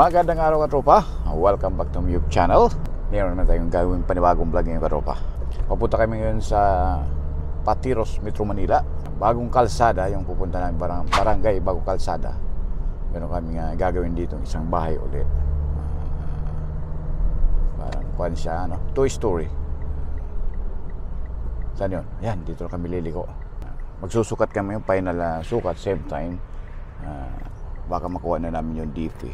Magandang araw katropa, welcome back to my YouTube channel. Meron naman tayong gawing panibagong vlog ngayon katropa. Papunta kami ngayon sa Patiros, Metro Manila. Bagong kalsada yung pupunta namin, barangay Bagong Kalsada. Meron kami gagawin dito isang bahay ulit. Parang kuhan siya, ano? 2-story. Saan yun? Yan, dito kami liliko. Magsusukat kami yung final sukat, same time. Baka makuha na namin yung DP.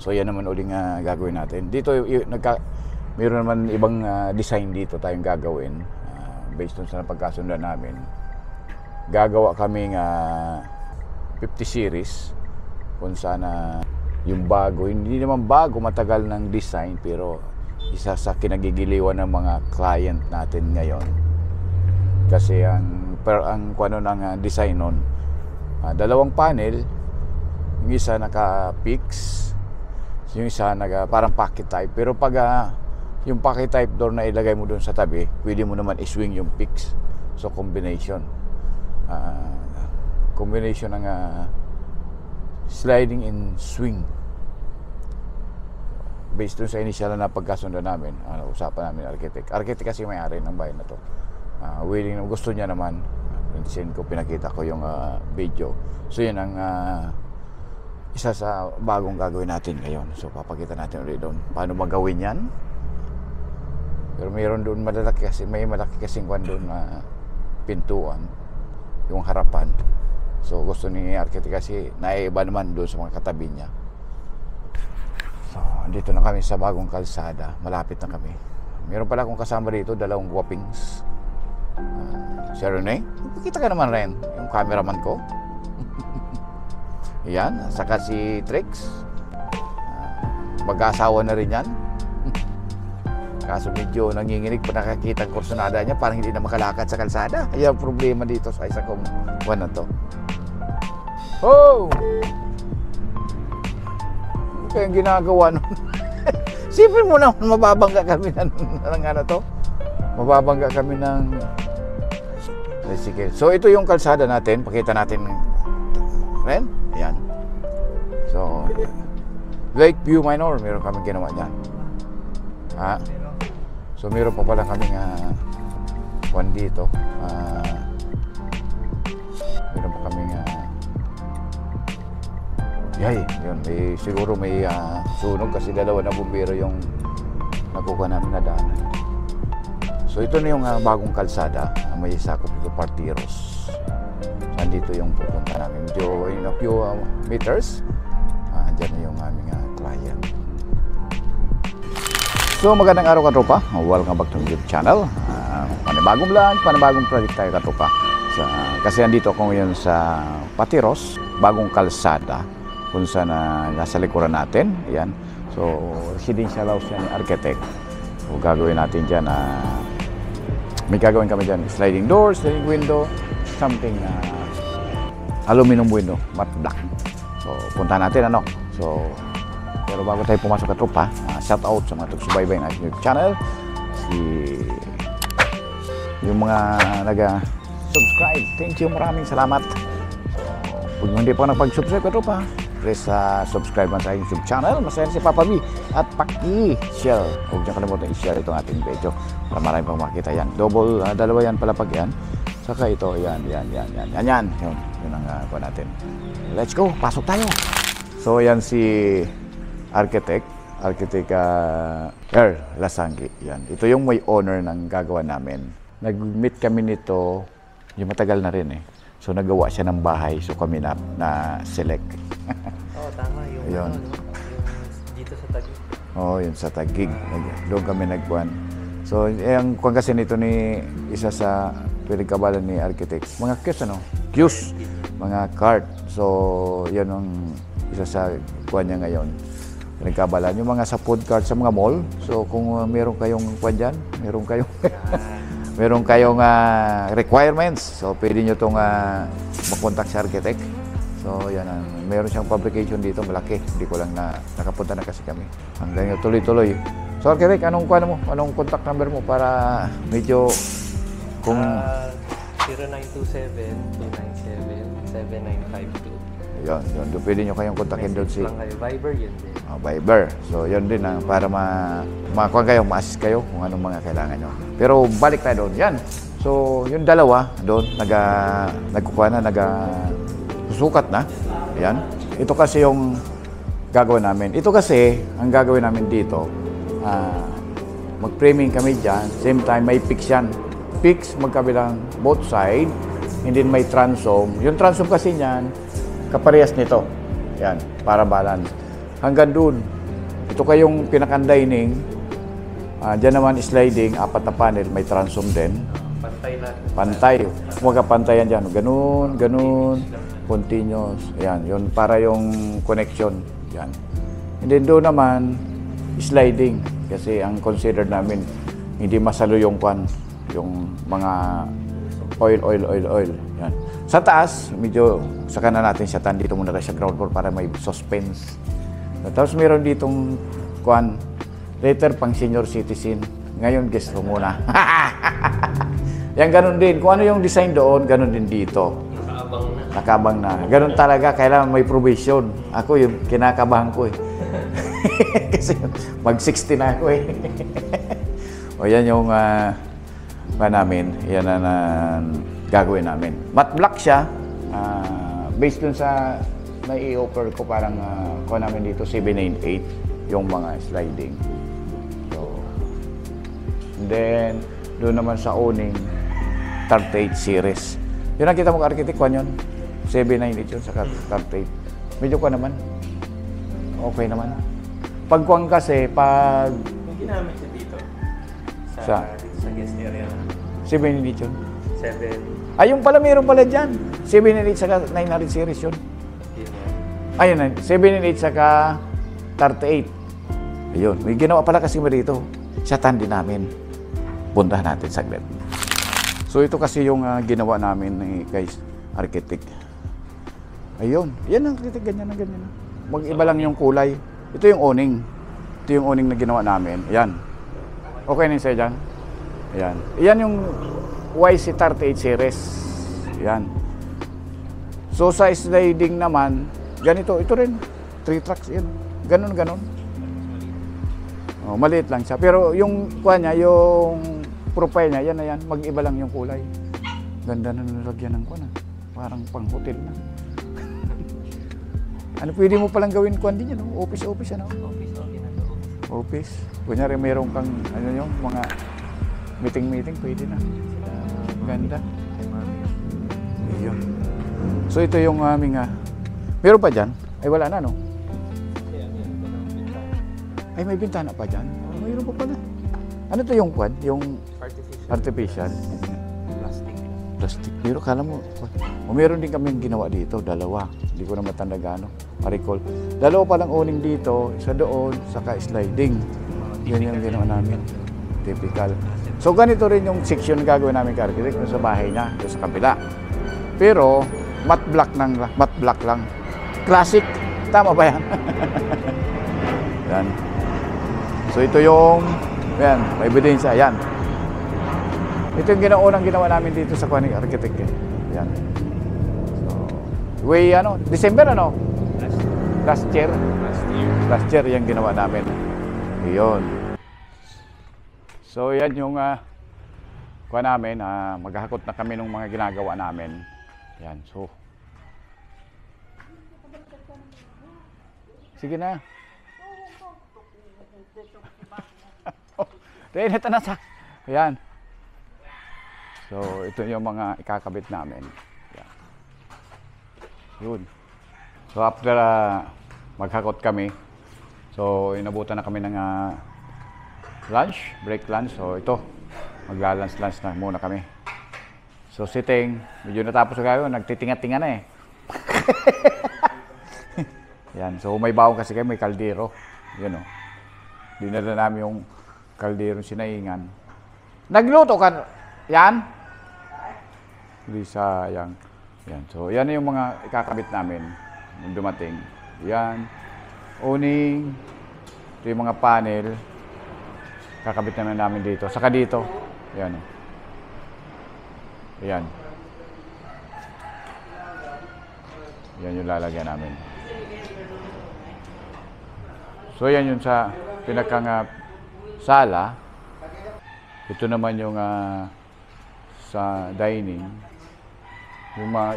So yan naman uling gagawin natin. Dito mayroon naman ibang design dito tayong gagawin based on sa pagkasundan namin. Gagawa kaming 50 series kung sana yung bago, hindi naman bago, matagal ng design, pero isa sa kinagigiliwan ng mga client natin ngayon. Kasi ang kuno ng design nun, dalawang panel, yung isa naka-fix, yung isa parang pocket type. Pero pag yung pocket type door na ilagay mo doon sa tabi, pwede mo naman i-swing yung fix. So combination ng sliding and swing based doon sa initial na pagkasundan namin. Usapan namin architect kasi may-ari ng bahay na to. Willing, gusto niya naman. Send ko, pinakita ko yung video. So yun ang isa sa bagong gagawin natin ngayon. So papakita natin ulit doon paano magawin yan. Pero mayroon doon malaki kasi, may malaki kasing kwan doon na pintuan, yung harapan. So gusto ni architect kasi naiiba naman doon sa mga katabi niya. So dito na kami sa Bagong Kalsada, malapit na kami. Meron pala akong kasama dito, dalawang guwapings. Si Rene, pakita ka naman rin yung cameraman ko. Yan, saka si Trix. Mag-asawa na rin yan. Kaso medyo nanginginig pa nakakita ang kursunada niya, parang hindi na makalakad sa kalsada. Ayan problema dito sa isa kong buwan na to. Oh! Kaya yung ginagawa nun. Sipin mo na, mababangga kami ng ano to. Mababangga kami ng tricycle. So ito yung kalsada natin, pakita natin ren. Ayan. So Lakeview Minor, meron kaming ginawa dyan. So meron pa pala kaming one dito. Meron pa kaming yun, siguro may sunog kasi dalawa na bumbero yung nakuha namin na daanan. So ito na yung Bagong Kalsada, may sakop ito Patiros. Nandito yung pupunta namin. Medyo in a few meters, dyan na yung aming client. So magandang araw katropa, welcome back to my YouTube channel. Panibagong vlog, panibagong project tayo katropa. Kasi andito ako ngayon sa Patiros, Bagong Kalsada, kung saan nasa likuran natin. Ayan. So residential house yan, architect. So gagawin natin dyan, may gagawin kami dyan, sliding door, sliding window, something aluminum window, matte black. So punta natin So pero bago tayo pumasok katropa, shout out sa mga taga-subaybay ng ating YouTube channel, yung mga nag-subscribe, thank you, maraming salamat. Kung hindi pa nakapag-subscribe katropa, please subscribe man sa ating YouTube channel. Masaya si Papa B at paki-share. Huwag niyo kalimutan i-share itong ating video para marami pang makita yan. Dalawa yan pala pag yan. Saka ito, yan. Yun ang kuha natin. Let's go, pasok tayo. So yan si architect Earl Lasanggi. Yan. Ito yung may owner ng gagawa namin. Nag-meet kami nito, yung matagal na rin eh. So nagawa siya ng bahay, so kami na select. Tama yung yun. yung dito sa Taguig. Yun sa Taguig. Doon kami nagbuwan. So yung kuwan kasi nito ni isa sa pinagkabalan ni architect. Mga queues, mga cart. So yan ang isa sa kuwan niya ngayon. Pinagkabalan yung mga sa food cart sa mga mall. So kung meron kayong kuwan dyan, meron kayong requirements, so pwede nyo itong makontak sa architect. So yan, meron siyang publication dito, malaki. Hindi ko lang nakapunta na kasi kami. Hanggang tuloy-tuloy. So architect, anong contact number mo para medyo kung 0927-297-7952. Yun. Doon pwede nyo kayong kontakin doon si Message lang kayo. Viber yun din. Viber. So, yun din para makakuha kayo, ma-assist kayo kung anong mga kailangan nyo. Pero balik tayo doon. Yan. So, yung dalawa doon, nagkukuha na, susukat na. Yan. Ito kasi yung gagawin namin. Ito kasi, ang gagawin namin dito, mag-framing kami dyan. Same time, may fix yan. Fix magkabilang both side. And then may transom. Yung transom kasi niyan, kaparehas nito. Yan, para balance. Hanggang dun, ito kayong pinaka-dining. Diyan naman sliding, 4 na panel, may transom din. Pantay na. Pantay. Huwag pantayan dyan. Ganun. Continuous. Yan, yun para yung connection. Yan. And then doon naman, sliding. Kasi ang consider namin, hindi masalo yung mga oil. Yan. Sa taas, medyo saka na natin siya dito muna tayo sa ground floor para may suspense. Tapos meron ditong later pang senior citizen. Ngayon guest room muna. Yan, ganun din. Kung ano yung design doon, ganun din dito. Nakabang na. Ganun talaga, kailangan may provision. Ako yung kinakabahan ko eh. Kasi mag-60 na ako eh. O yan yung namin. Yan na gagawin namin. Matte black siya. Based dun sa nai-offer ko parang kuha namin dito 798 yung mga sliding. So, and then doon naman sa owning 38 series. Yun ang kita mong architect ko yun. 798 yun sa 38. Medyo ko naman. Okay naman. Pagkuhan kasi, Yung ginamit niya dito sa guest area. 798 yun. 7. Ayun pala, meron pala dyan. 798 saka 900 series yun. Ayun, 798 saka 38. Ayun, may ginawa pala kasi rito. Siyatan din namin. Puntahan natin saglit. So ito kasi yung ginawa namin ni guys, architect. Ayun, yan ang architect, ganyan na. Mag-iba lang yung kulay. Ito yung awning. Ito yung awning na ginawa namin. Ayan. Okay na yung sa'yo dyan? Ayan. Ayan yung YC38 series. Ayan. So sa sliding naman, ganito. Ito rin. 3 tracks yan. Ganon. Oh, maliit lang siya. Pero yung kuha niya, yung profile niya, yan na yan. Mag-iba lang yung kulay. Ganda na nalagyan ng kuha na. Parang pang-hotel na. Ano, pwede mo palang gawin kuha din yan, no? Office, ano? Office. Kunyari, meron kang, yung mga meeting, pwede na. Ganda. Ayun. So, ito yung aming, meron pa dyan? Ay, wala na, no? Ay, may bintana pa dyan? Mayroon pa pala. Ano to yung quad? Yung artificial? Plastic. Pero kala mo, meron din kami ginawa dito, dalawa. Hindi ko na matanda gaano. Ma-recall. Dalawa palang awning dito, isa doon, saka sliding. Yan yung ginawa namin. Typical. So, ganito rin yung section na gagawin namin kay architect sa bahay niya, sa kabila. Pero, matte black lang. Classic. Tama ba yan? Yan. So, ito yung, yan, may ebidensya, yan. Ito yung unang ginawa namin dito sa Kuaning Architect. Yan. So, December Last year yung ginawa namin. Iyon. So, yan yung kuha namin. Maghahakot na kami ng mga ginagawa namin. Yan. So, sige na. Ready na sa. Ayan. So, ito yung mga ikakabit namin. Ayan. Yun. So, after maghakot kami, so, inabutan na kami ng break lunch. So, ito, magla-lunch na muna kami. So, sitting, medyo natapos na kayo, nagtitinga-tinga na eh. Yan. So, may bawang kasi kayo, may kaldero. Yan o. Dinala namin yung kaldero sinaingan. Nagluto ka? Yan? Hindi sayang. Yan. So, yan yung mga ikakabit namin nung dumating. Yan. Awning. Ito yung mga panel. Kakabit namin dito. Saka dito. Yan. Yan. Yan yung lalagyan namin. So yan yung sa pinakang sala. Ito naman yung sa dining.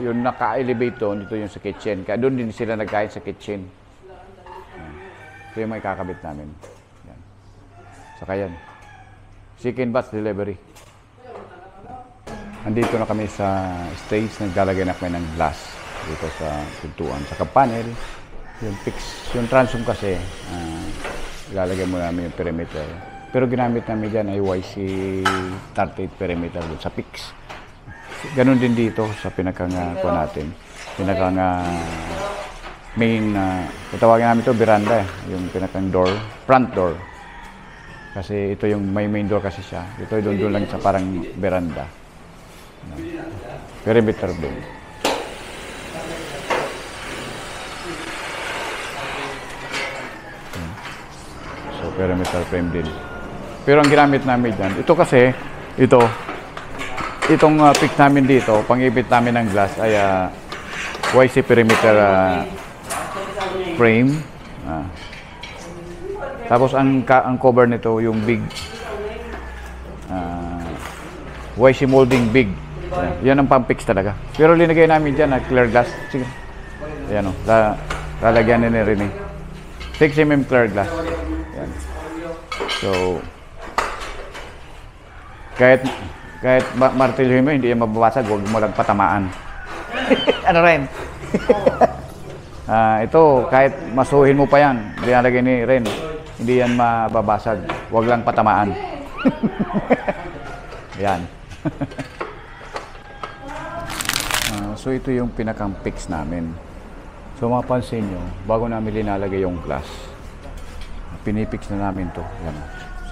Yung naka-elevate doon, ito yung sa kitchen. Kaya doon din sila nagkain sa kitchen. Ito yung may kakabit namin. Yan. Saka yan. Chicken bus delivery. Andito na kami sa stage. Naglalagay na kami ng glass dito sa pintuan. Saka panel. Yung fix, yung transom kasi, ilalagay mo namin yung perimeter. Pero ginamit namin dyan ay YC 38 perimeter sa fix. Ganon din dito sa pinakang natin. Pinakang main, tawagin namin ito veranda yung pinakang door, front door. Kasi ito yung may main door kasi siya. Ito doon lang sa parang veranda. Perimeter din. So perimeter frame din. Pero ang ginamit namin dyan, ito kasi, itong fix namin dito, pang-ibit namin ng glass ay YC perimeter frame. Tapos ang cover nito yung big YC molding big. Yan ang pang-fix talaga. Pero linagay namin dyan clear glass. Sige. Ayan o. Lalagyan na rin eh. 6 mm clear glass. Yan. So, kahit martilyo mo, hindi yan mababasag, huwag mo lang patamaan. Ano rin? Ito, kahit masuhin mo pa yan, dinalagay ni Ren, hindi yan mababasag, huwag lang patamaan. Yan. So, ito yung pinakang fix namin. So, mapansin nyo, bago namin linalagay yung glass, pinipix na namin to. Yan,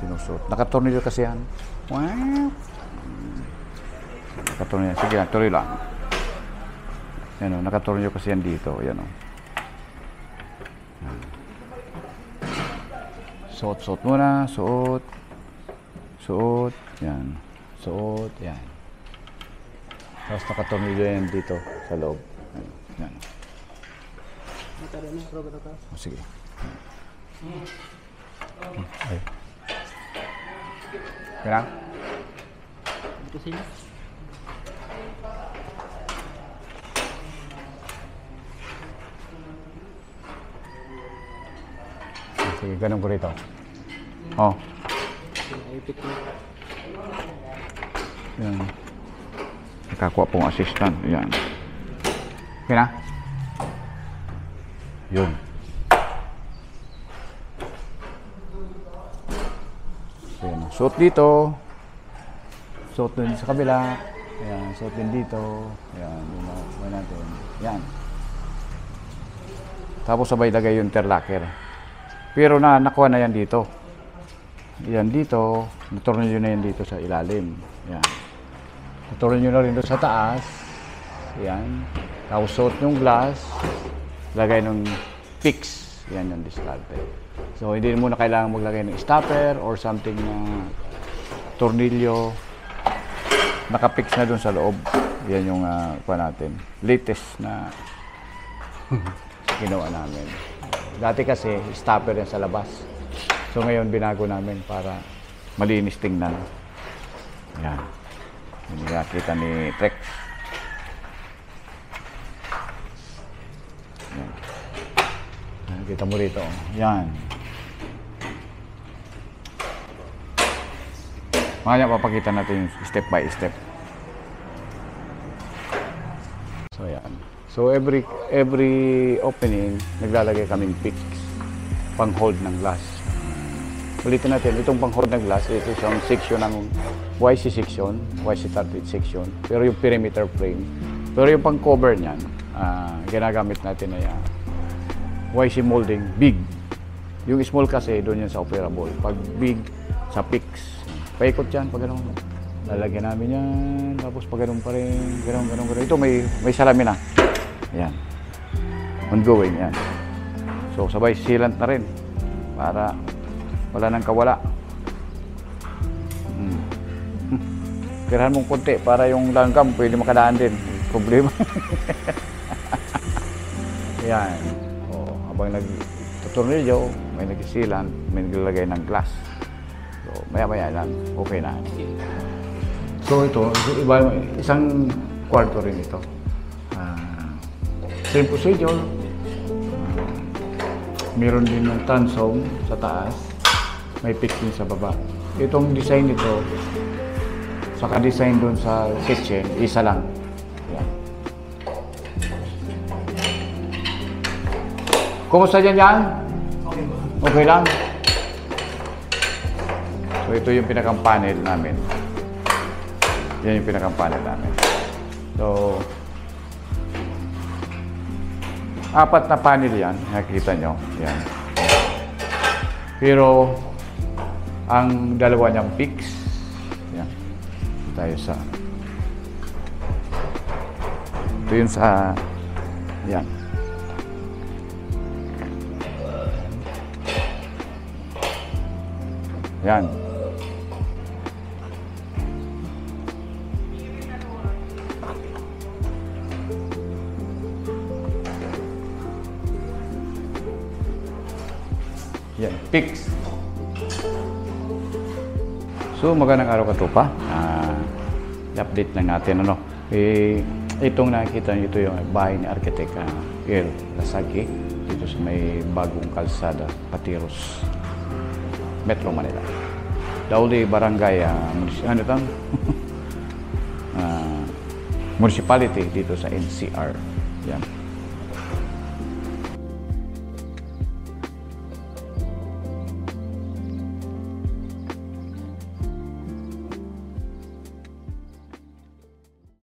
sinusot. Nakatornilyo kasi yan. Wow! Nakatornilyo. Sige lang, tuloy lang. Yan o, nakatornilyo kasi yan dito. Yan o. Suot muna. Suot. Suot. Yan. Suot. Yan. Tapos nakatornilyo yan dito sa loob. Yan. O, sige. Ay. Kaya? Sige, ganun ko rito. Oh. Yan. Nakakuha pong assistant. Yan. Kaya na? Yun. Ayan. Suot dito. Suot din sa kabila. Ayan. Suot din dito. Ayan. Yun natin. Yan. Tapos sabay lagay yung interlocker. Pero nakuha na yan dito. Yan dito. Natornilyo na yan dito sa ilalim. Yan. Natornilyo na rin doon sa taas. Yan. Tapos suot yung glass. Lagay ng fix. Yan yung diskarte. So, hindi mo na kailangan maglagay ng stopper or something na tornilyo. Nakapix na doon sa loob. Yan yung natin. Latest na ginawa namin. Dati kasi, stopper yan sa labas. So, ngayon binago namin para malinis tingnan. Yan. Yung nakita ni Trex. Yan. Kita mo rito. Yan. Mamaya papakita natin yung step by step. So yan. So every opening naglalagay kaming fix pang hold ng glass. Ulitin natin, itong pang hold ng glass, ito isang section ng YC section, YC 38 section, pero yung perimeter frame. Pero yung pang cover niyan, ginagamit natin na YC molding big. Yung small kasi doon yan sa operable. Pag big sa fix. Paikot yan, pag gano'n. Lalagyan namin yan, tapos pag gano'n pa rin, gano'n. Ito may salamin na. Yan. Ongoing yan. So sabay sealant na rin. Para wala nang kawala. Tirahan mong konti para yung langgam pwede makadaan din. Problema. Yan. O, habang nagtutornilyo, may nagsilan, may naglalagay ng glass. So, maya-maya lang, okay na. So, ito, isang kwarto rin ito. Same procedure. Meron din ng transom sa taas. May pitching sa baba. Itong design nito, saka design doon sa kitchen, isa lang. Yan. Kumusta dyan yan? Okay lang? So ito yung pinakang panel namin. Yan yung pinakang panel namin. So, 4 na panel yan, nakikita nyo. Yan. Pero, ang dalawa niyang fix. Yan. Tayo sa... Ito yun sa... Yan. Yan. Yan, fix. So, magandang araw Katupa. I-update lang natin, ano. Itong nakikita nyo, ito yung bahay ni Architect El Lasagi dito sa may bagong kalsada, Patiros, Metro Manila. Dauli Barangay, ano ito? Municipality dito sa NCR. Yan.